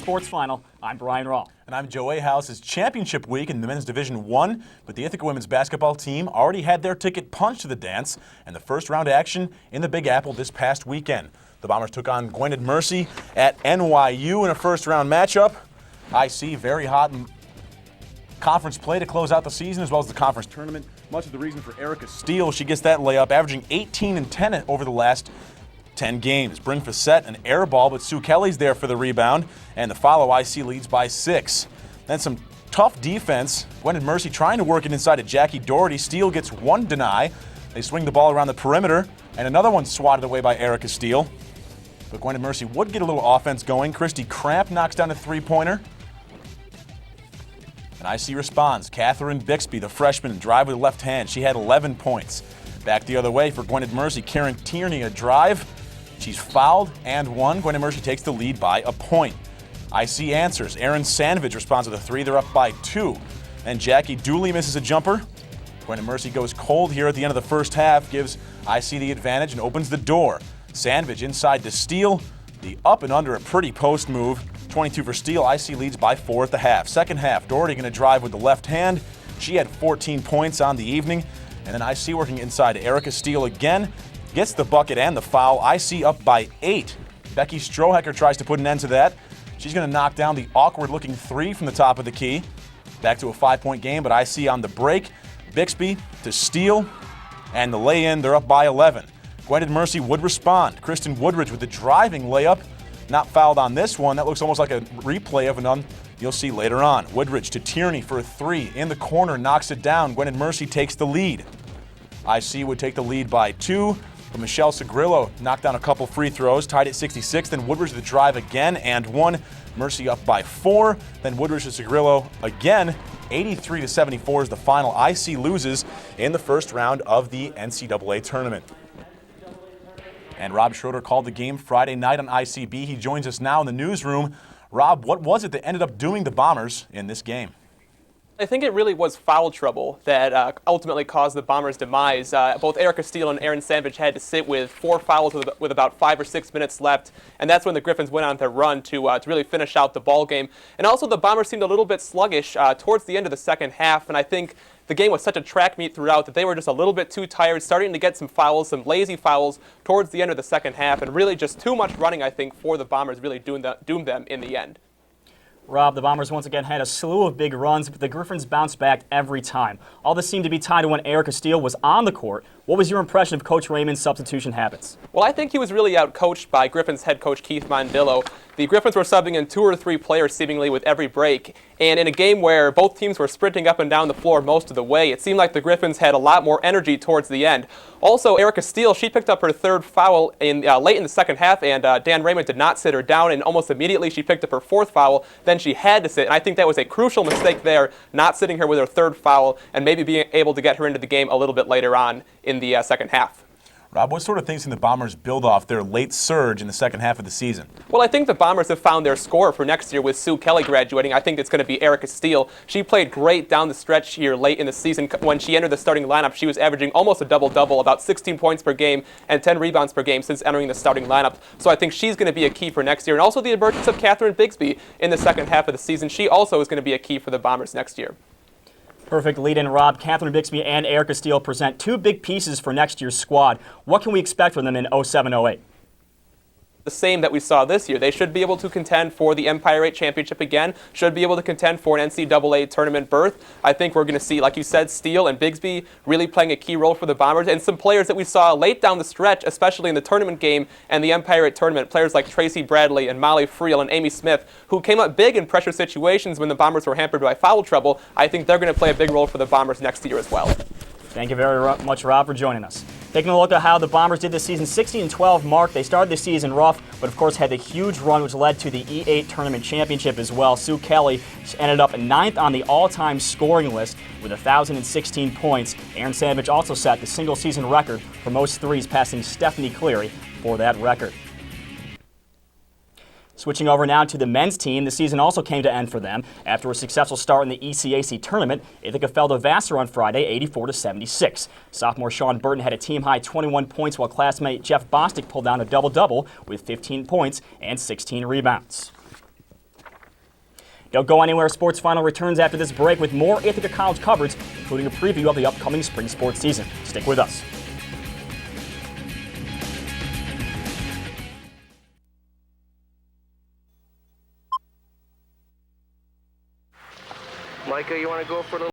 Sports Final, I'm Bryan Roth. And I'm Joe Ahouse. It's championship week in the men's Division I, but the Ithaca women's basketball team already had their ticket punched to the dance and the first round action in the Big Apple this past weekend. The Bombers took on Gwynedd Mercy at NYU in a first round matchup. IC very hot in conference play to close out the season as well as the conference tournament. Much of the reason for Erica Steele, she gets that layup, averaging 18 and 10 over the last 10 games. Bryn Facette, an air ball, but Sue Kelly's there for the rebound, and the follow IC leads by 6. Then some tough defense. Gwynedd Mercy trying to work it inside of Jackie Doherty. Steele gets one deny. They swing the ball around the perimeter, and another one swatted away by Erica Steele. But Gwynedd Mercy would get a little offense going. Christy Cramp knocks down a three-pointer. And IC responds. Catherine Bixby, the freshman, drive with the left hand. She had 11 points. Back the other way for Gwynedd Mercy. Karen Tierney, a drive. She's fouled and one. Gwynedd Mercy takes the lead by a point. IC answers. Erin Sandvich responds with a 3. They're up by 2. And Jackie Dooley misses a jumper. Gwynedd Mercy goes cold here at the end of the first half, gives IC the advantage and opens the door. Sandvich inside to Steele. The up and under, a pretty post move. 22 for Steele. IC leads by 4 at the half. Second half, Doherty going to drive with the left hand. She had 14 points on the evening. And then IC working inside to Erica Steele again. Gets the bucket and the foul. IC up by 8. Becky Strohecker tries to put an end to that. She's going to knock down the awkward-looking 3 from the top of the key. Back to a 5-point game, but IC on the break. Bixby to Steele, and the lay-in, they're up by 11. Gwynedd Mercy would respond. Kristen Woodridge with the driving layup. Not fouled on this one. That looks almost like a replay of an you'll see later on. Woodridge to Tierney for a 3. In the corner, knocks it down. Gwynedd Mercy takes the lead. IC would take the lead by 2. But Michelle Sagrillo knocked down a couple free throws, tied at 66. Then Woodridge the drive again and 1. Mercy up by 4. Then Woodridge to Sagrillo again. 83-74 is the final. IC loses in the first round of the NCAA tournament. And Rob Schroeder called the game Friday night on ICB. He joins us now in the newsroom. Rob, what was it that ended up doing the Bombers in this game? I think it really was foul trouble that ultimately caused the Bombers' demise. Both Erica Steele and Erin Sandvich had to sit with 4 fouls with about 5 or 6 minutes left, and that's when the Griffins went on their run to really finish out the ball game. And also the Bombers seemed a little bit sluggish towards the end of the second half, and I think the game was such a track meet throughout that they were just a little bit too tired, starting to get some fouls, some lazy fouls towards the end of the second half, and really just too much running, I think, for the Bombers really doomed them in the end. Rob, the Bombers once again had a slew of big runs, but the Griffins bounced back every time. All this seemed to be tied to when Erica Steele was on the court. What was your impression of Coach Raymond's substitution habits? Well, I think he was really outcoached by Griffins head coach Keith Mondillo. The Griffins were subbing in 2 or 3 players seemingly with every break, and in a game where both teams were sprinting up and down the floor most of the way, it seemed like the Griffins had a lot more energy towards the end. Also, Erica Steele, she picked up her 3rd foul late in the second half, and Dan Raymond did not sit her down, and almost immediately she picked up her 4th foul. Then she had to sit, and I think that was a crucial mistake there, not sitting her with her 3rd foul, and maybe being able to get her into the game a little bit later on in the second half. Rob, what sort of things can the Bombers build off their late surge in the second half of the season? Well, I think the Bombers have found their scorer for next year with Sue Kelly graduating. I think it's going to be Erica Steele. She played great down the stretch here late in the season. When she entered the starting lineup, she was averaging almost a double-double, about 16 points per game and 10 rebounds per game since entering the starting lineup. So I think she's going to be a key for next year. And also the emergence of Catherine Bixby in the second half of the season. She also is going to be a key for the Bombers next year. Perfect lead-in, Rob. Catherine Bixby and Erica Steele present 2 big pieces for next year's squad. What can we expect from them in 07-08? The same that we saw this year. They should be able to contend for the Empire 8 championship again, should be able to contend for an NCAA tournament berth. I think we're going to see, like you said, Steele and Bixby really playing a key role for the Bombers, and some players that we saw late down the stretch, especially in the tournament game and the Empire 8 tournament, players like Tracy Bradley and Molly Friel and Amy Smith, who came up big in pressure situations when the Bombers were hampered by foul trouble. I think they're going to play a big role for the Bombers next year as well. Thank you very much, Rob, for joining us. Taking a look at how the Bombers did this season, 16-12 mark. They started the season rough, but of course had the huge run which led to the E8 tournament championship as well. Sue Kelly ended up 9th on the all-time scoring list with 1,016 points. Erin Sandvich also set the single-season record for most threes, passing Stephanie Cleary for that record. Switching over now to the men's team, the season also came to end for them. After a successful start in the ECAC tournament, Ithaca fell to Vassar on Friday, 84-76. Sophomore Sean Burton had a team-high 21 points, while classmate Jeff Bostic pulled down a double-double with 15 points and 16 rebounds. Don't go anywhere. Sports Final returns after this break with more Ithaca College coverage, including a preview of the upcoming spring sports season. Stick with us. Micah, you want to go for a little